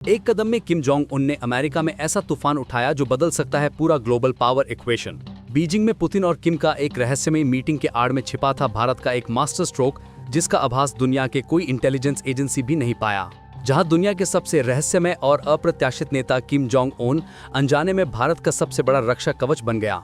एक कदम में Kim Jong Un ने अमेरिका में ऐसा तूफान उठाया जो बदल सकता है पूरा ग्लोबल पावर इक्वेशन। बीजिंग में पुतिन और किम का एक रहस्यमयी मीटिंग के आड़ में छिपा था भारत का एक मास्टर स्ट्रोक, जिसका आभास दुनिया के कोई इंटेलिजेंस एजेंसी भी नहीं पाया। जहां दुनिया के सबसे रहस्यमय और अप्रत्याशित नेता किम जोंग उन अनजाने में भारत का सबसे बड़ा रक्षा कवच बन गया।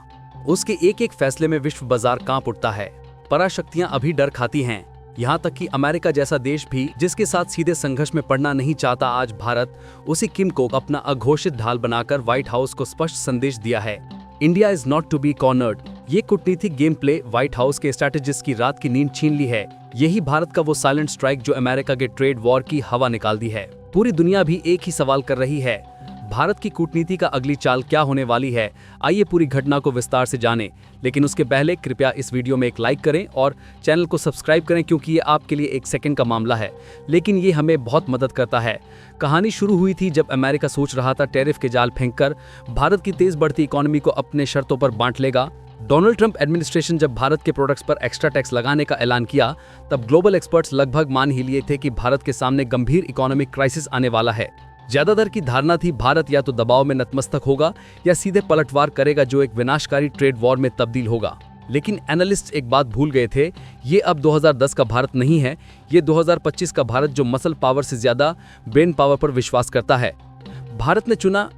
उसके एक एक फैसले में विश्व बाजार कांप उठता है। पराशक्तियां अभी डर खाती हैं, यहाँ तक कि अमेरिका जैसा देश भी जिसके साथ सीधे संघर्ष में पड़ना नहीं चाहता। आज भारत उसी किम को अपना अघोषित ढाल बनाकर व्हाइट हाउस को स्पष्ट संदेश दिया है, India is not to be cornered. ये कूटनीतिक गेम प्ले व्हाइट हाउस के स्ट्रैटेजिस्ट की रात की नींद छीन ली है। यही भारत का वो साइलेंट स्ट्राइक जो अमेरिका के ट्रेड वॉर की हवा निकाल दी है। पूरी दुनिया भी एक ही सवाल कर रही है, भारत की कूटनीति का अगली चाल क्या होने वाली है। आइए पूरी घटना को विस्तार से जानें, लेकिन उसके पहले कृपया इस वीडियो में एक लाइक करें और चैनल को सब्सक्राइब करें, क्योंकि ये आपके लिए एक सेकंड का मामला है, लेकिन ये हमें बहुत मदद करता है। कहानी शुरू हुई थी जब अमेरिका सोच रहा था टैरिफ के जाल फेंककर भारत की तेज बढ़ती इकोनॉमी को अपने शर्तों पर बांट लेगा। डोनाल्ड ट्रंप एडमिनिस्ट्रेशन जब भारत के प्रोडक्ट्स पर एक्स्ट्रा टैक्स लगाने का ऐलान किया, तब ग्लोबल एक्सपर्ट्स लगभग मान ही लिए थे कि भारत के सामने गंभीर इकोनॉमिक क्राइसिस आने वाला है। ज्यादातर की धारणा थी भारत या तो दबाव में नतमस्तक होगा या सीधे पलटवार करेगा, जो एक विनाशकारी ट्रेड वॉर में तब्दील होगा। लेकिन एनालिस्ट एक बात भूल गए थे, ये अब 2010 का भारत नहीं है, ये 2025 का भारत जो मसल पावर से ज्यादा ब्रेन पावर पर विश्वास करता है। भारत ने चुना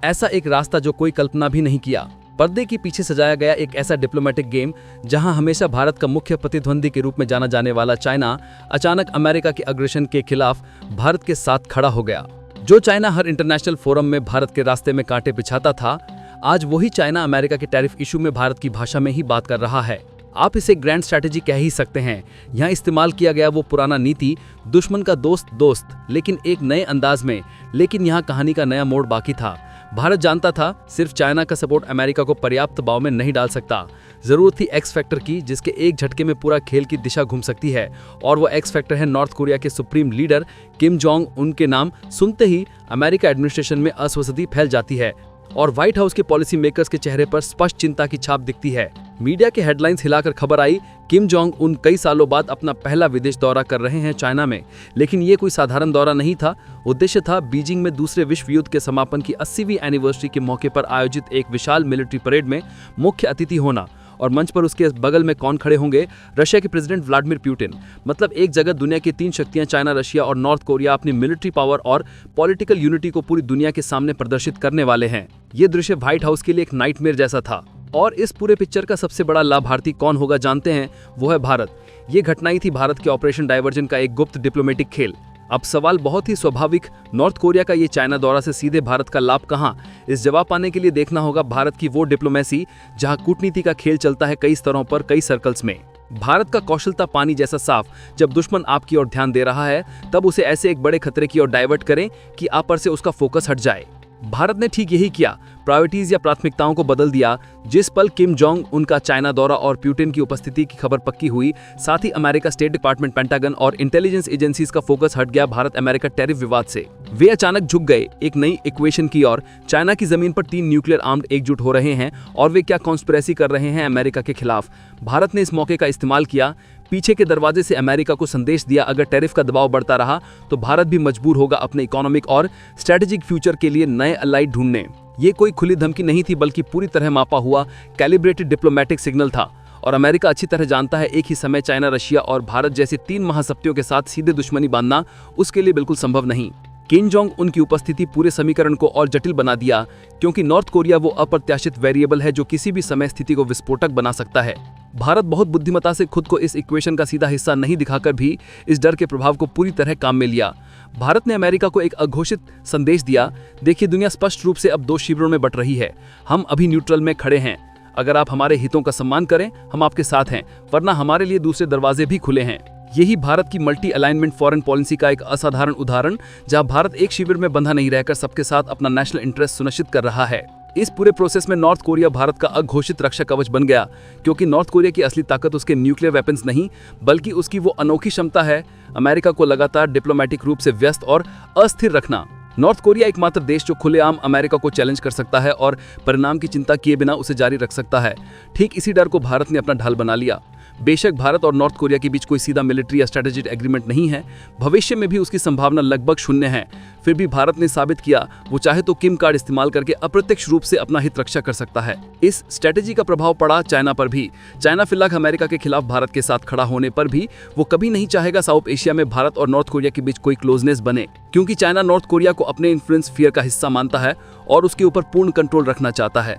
ऐसा एक रास्ता जो कोई कल्पना भी नहीं किया। पर्दे के पीछे सजाया गया एक ऐसा डिप्लोमेटिक गेम जहां हमेशा भारत का मुख्य प्रतिद्वंदी के रूप में जाना जाने वाला चाइना अचानक अमेरिका के अग्रेशन के खिलाफ भारत के साथ खड़ा हो गया। जो चाइना हर इंटरनेशनल फोरम में भारत के रास्ते में कांटे बिछाता था, आज वही चाइना अमेरिका के टैरिफ इशू में भारत की भाषा में ही बात कर रहा है। आप इसे ग्रैंड स्ट्रैटेजी कह ही सकते हैं। यहाँ इस्तेमाल किया गया वो पुराना नीति, दुश्मन का दोस्त दोस्त, लेकिन एक नए अंदाज में। लेकिन यहाँ कहानी का नया मोड़ बाकी था। भारत जानता था सिर्फ चाइना का सपोर्ट अमेरिका को पर्याप्त दबाव में नहीं डाल सकता। जरूरत थी एक्स फैक्टर की, जिसके एक झटके में पूरा खेल की दिशा घूम सकती है, और वो एक्स फैक्टर है नॉर्थ कोरिया के supreme leader Kim Jong Un के नाम सुनते ही अमेरिका एडमिनिस्ट्रेशन में अस्वस्थता फैल जाती है और व्हाइट हाउस के पॉलिसी मेकर्स के चेहरे पर स्पष्ट चिंता की छाप दिखती है। मीडिया के हेडलाइंस हिलाकर खबर आई, किम जोंग उन कई सालों बाद अपना पहला विदेश दौरा कर रहे हैं चाइना में। लेकिन ये कोई साधारण दौरा नहीं था। उद्देश्य था बीजिंग में दूसरे विश्व युद्ध के समापन की 80वीं एनिवर्सरी के मौके पर आयोजित एक विशाल मिलिट्री परेड में मुख्य अतिथि होना, और मंच पर उसके बगल में कौन खड़े होंगे? रशिया के प्रेसिडेंट व्लादिमीर पुतिन। मतलब एक जगह दुनिया की तीन शक्तियां चाइना, रशिया और नॉर्थ कोरिया अपनी मिलिट्री पावर और पॉलिटिकल यूनिटी को पूरी दुनिया के सामने प्रदर्शित करने वाले हैं। ये दृश्य व्हाइट हाउस के लिए एक नाइटमेयर जैसा था। और इस पूरे पिक्चर का सबसे बड़ा लाभार्थी कौन होगा जानते हैं? वो है भारत। ये घटना ही थी भारत के ऑपरेशन डायवर्जन का एक गुप्त डिप्लोमेटिक खेल। अब सवाल बहुत ही स्वाभाविक, नॉर्थ कोरिया का ये चाइना दौरा से सीधे भारत का लाभ कहां? इस जवाब पाने के लिए देखना होगा भारत की वो डिप्लोमेसी जहां कूटनीति का खेल चलता है कई स्तरों पर, कई सर्कल्स में। भारत का कौशलता पानी जैसा साफ। जब दुश्मन आपकी ओर ध्यान दे रहा है, तब उसे ऐसे एक बड़े खतरे की ओर डाइवर्ट करें कि आप पर से उसका फोकस हट जाए। भारत ने ठीक यही किया, प्रायोरिटीज या प्राथमिकताओं को बदल दिया। जिस पल किम जोंग उनका चाइना दौरा और पुतिन की उपस्थिति की खबर पक्की हुई, साथ ही अमेरिका स्टेट डिपार्टमेंट, पेंटागन और इंटेलिजेंस एजेंसीज का फोकस हट गया भारत अमेरिका टैरिफ विवाद से। वे अचानक झुक गए एक नई इक्वेशन की ओर। चाइना की जमीन पर 3 न्यूक्लियर आर्म्ड एकजुट हो रहे हैं, और वे क्या कॉन्स्पिरेसी कर रहे हैं अमेरिका के खिलाफ। भारत ने इस मौके का इस्तेमाल किया, पीछे के दरवाजे से अमेरिका को संदेश दिया, अगर टैरिफ का दबाव बढ़ता रहा तो भारत भी मजबूर होगा अपने इकोनॉमिक और स्ट्रेटेजिक फ्यूचर के लिए नए अलाइड ढूंढने। ये कोई खुली धमकी नहीं थी, बल्कि पूरी तरह मापा हुआ कैलिब्रेटेड डिप्लोमेटिक सिग्नल था। और अमेरिका अच्छी तरह जानता है एक ही समय चाइना, रशिया और भारत जैसे 3 महाशक्तियों के साथ सीधे दुश्मनी बांधना उसके लिए बिल्कुल संभव नहीं। किम जोंग उनकी उपस्थिति पूरे समीकरण को और जटिल बना दिया, क्योंकि नॉर्थ कोरिया वो अप्रत्याशित वेरिएबल है जो किसी भी समय स्थिति को विस्फोटक बना सकता है। भारत बहुत बुद्धिमत्ता से खुद को इस इक्वेशन का सीधा हिस्सा नहीं दिखाकर भी इस डर के प्रभाव को पूरी तरह काम में लिया। भारत ने अमेरिका को एक अघोषित संदेश दिया, देखिए दुनिया स्पष्ट रूप से अब 2 शिविरों में बंट रही है। हम अभी न्यूट्रल में खड़े हैं। अगर आप हमारे हितों का सम्मान करें, हम आपके साथ हैं, वरना हमारे लिए दूसरे दरवाजे भी खुले हैं। यही भारत की मल्टी अलाइनमेंट फॉरेन पॉलिसी का एक असाधारण उदाहरण, जहां भारत एक शिविर में बंधा नहीं रहकर सबके साथ अपना नेशनल इंटरेस्ट सुनिश्चित कर रहा है। इस पूरे प्रोसेस में नॉर्थ कोरिया भारत का अघोषित रक्षा कवच बन गया, क्योंकि नॉर्थ कोरिया की असली ताकत उसके न्यूक्लियर वेपन्स नहीं, बल्कि उसकी वो अनोखी क्षमता है अमेरिका को लगातार डिप्लोमेटिक रूप से व्यस्त और अस्थिर रखना। नॉर्थ कोरिया एकमात्र देश जो खुलेआम अमेरिका को चैलेंज कर सकता है और परिणाम की चिंता किए बिना उसे जारी रख सकता है। ठीक इसी डर को भारत ने अपना ढाल बना लिया। बेशक भारत और नॉर्थ कोरिया के बीच कोई सीधा मिलिट्री या स्ट्रेटेजिक एग्रीमेंट नहीं है, भविष्य में भी उसकी संभावना लगभग शून्य है, फिर भी भारत ने साबित किया वो चाहे तो किम कार्ड इस्तेमाल करके अप्रत्यक्ष रूप से अपना हित रक्षा कर सकता है। इस स्ट्रेटेजी का प्रभाव पड़ा चाइना पर भी। चाइना फिलहाल अमेरिका के खिलाफ भारत के साथ खड़ा होने पर भी वो कभी नहीं चाहेगा साउथ एशिया में भारत और नॉर्थ कोरिया के बीच कोई क्लोजनेस बने, क्योंकि चाइना नॉर्थ कोरिया को अपने इन्फ्लुएंस स्फीयर का हिस्सा मानता है और उसके ऊपर पूर्ण कंट्रोल रखना चाहता है।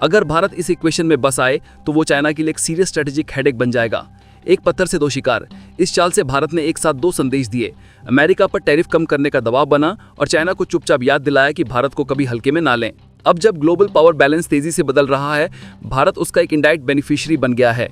अगर भारत इस इक्वेशन में बस आए तो वो चाइना के लिए एक सीरियस स्ट्रेटेजिक हेडेक बन जाएगा। एक पत्थर से दो शिकार, इस चाल से भारत ने एक साथ दो संदेश दिए। अमेरिका पर टैरिफ कम करने का दबाव बना और चाइना को चुपचाप याद दिलाया कि भारत को कभी हल्के में ना लें। अब जब ग्लोबल पावर बैलेंस तेजी से बदल रहा है, भारत उसका एक इनडायरेक्ट बेनिफिशियरी बन गया है।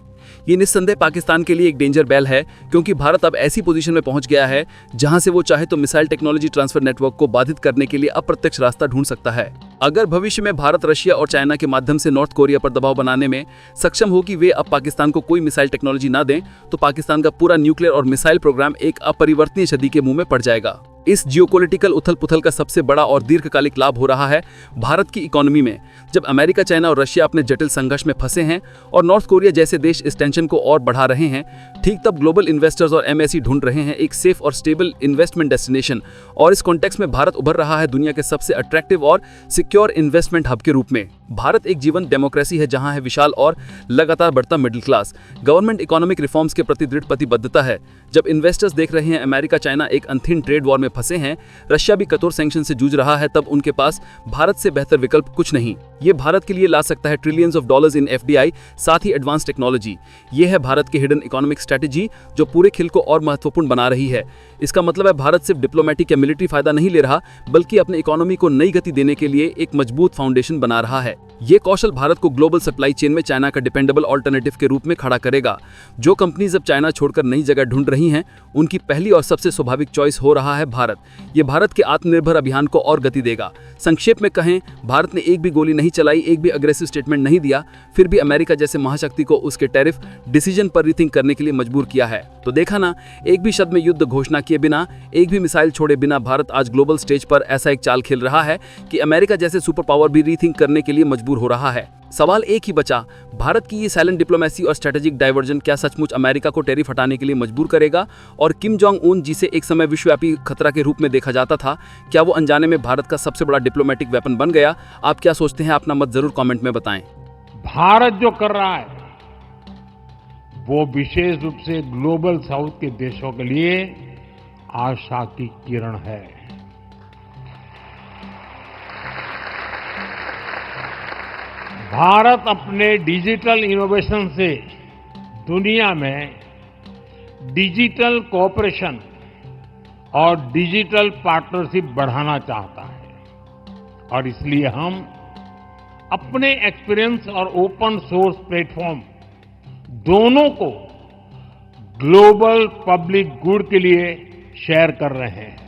ये निस्संदेह पाकिस्तान के लिए एक डेंजर बेल है, क्योंकि भारत अब ऐसी पोजीशन में पहुंच गया है जहां से वो चाहे तो मिसाइल टेक्नोलॉजी ट्रांसफर नेटवर्क को बाधित करने के लिए अप्रत्यक्ष रास्ता ढूंढ सकता है। अगर भविष्य में भारत रशिया और चाइना के माध्यम से नॉर्थ कोरिया पर दबाव बनाने में सक्षम हो कि वे अब पाकिस्तान को कोई मिसाइल टेक्नोलॉजी ना दें, तो पाकिस्तान का पूरा न्यूक्लियर और मिसाइल प्रोग्राम एक अपरिवर्तनीय क्षति के मुंह में पड़ जाएगा। इस जियोपॉलिटिकल उथल-पुथल का सबसे बड़ा और दीर्घकालिक लाभ हो रहा है भारत की इकोनॉमी में। जब अमेरिका, चाइना और रशिया अपने जटिल संघर्ष में फंसे हैं और नॉर्थ कोरिया जैसे देश इस टेंशन को और बढ़ा रहे हैं, ठीक तब ग्लोबल इन्वेस्टर्स और एमएससी ढूंढ रहे हैं एक सेफ और स्टेबल इन्वेस्टमेंट डेस्टिनेशन, और इस कॉन्टेक्स्ट में भारत उभर रहा है दुनिया के सबसे अट्रैक्टिव और सिक्योर इन्वेस्टमेंट हब के रूप में। भारत एक जीवंत डेमोक्रेसी है जहां है विशाल और लगातार बढ़ता middle class, government economic reforms के प्रति दृढ़ प्रतिबद्धता है। जब इन्वेस्टर्स देख रहे हैं अमेरिका चाइना एक अनथिन ट्रेड वॉर में फंसे हैं, रशिया भी कठोर सैंक्शन से जूझ रहा है, तब उनके पास भारत से बेहतर विकल्प कुछ नहीं। ये भारत के लिए ला सकता है trillions of dollars in FDI, साथ ही एडवांस टेक्नोलॉजी। ये है भारत की हिडन इकोनॉमिक स्ट्रेटेजी जो पूरे खेल को और महत्वपूर्ण बना रही है। इसका मतलब है भारत सिर्फ डिप्लोमेटिक या मिलिट्री फायदा नहीं ले रहा, बल्कि अपने इकोनॉमी को नई गति देने के लिए एक मजबूत फाउंडेशन बना रहा है। ये कौशल भारत को ग्लोबल सप्लाई चेन में चाइना का डिपेंडेबल ऑल्टरनेटिव के रूप में खड़ा करेगा। जो कंपनीज अब चाइना छोड़कर नई जगह ढूंढ रही हैं, उनकी पहली और सबसे स्वाभाविक चॉइस हो रहा है भारत। ये भारत के आत्मनिर्भर अभियान को और गति देगा। संक्षेप में कहें, भारत ने एक भी गोली नहीं चलाई, एक भी अग्रेसिव स्टेटमेंट नहीं दिया, फिर भी अमेरिका जैसे महाशक्ति को उसके टैरिफ डिसीजन पर रीथिंक करने के लिए मजबूर किया है। तो देखा ना, एक भी शब्द में युद्ध घोषणा किए बिना, एक भी मिसाइल छोड़े बिना भारत आज ग्लोबल स्टेज पर ऐसा एक चाल खेल रहा है कि अमेरिका जैसे सुपर पावर भी रीथिंक करने के लिए मजबूर हो रहा है। सवाल एक ही बचा, भारत की ये साइलेंट डिप्लोमेसी और स्ट्रेटेजिक डाइवर्जन क्या सचमुच अमेरिका को टैरिफ हटाने के लिए मजबूर करेगा? और किम जोंग उन, जिसे एक समय विश्वव्यापी खतरा के रूप में देखा जाता था, क्या वो अनजाने में भारत का सबसे बड़ा डिप्लोमेटिक वेपन बन गया? आप क्या सोचते हैं? अपना मत जरूर कमेंट में बताएं। भारत जो कर रहा है वो विशेष रूप से ग्लोबल साउथ के देशों के लिए आशा की किरण है। भारत अपने डिजिटल इनोवेशन से दुनिया में डिजिटल कोऑपरेशन और डिजिटल पार्टनरशिप बढ़ाना चाहता है, और इसलिए हम अपने एक्सपीरियंस और ओपन सोर्स प्लेटफॉर्म दोनों को ग्लोबल पब्लिक गुड के लिए शेयर कर रहे हैं।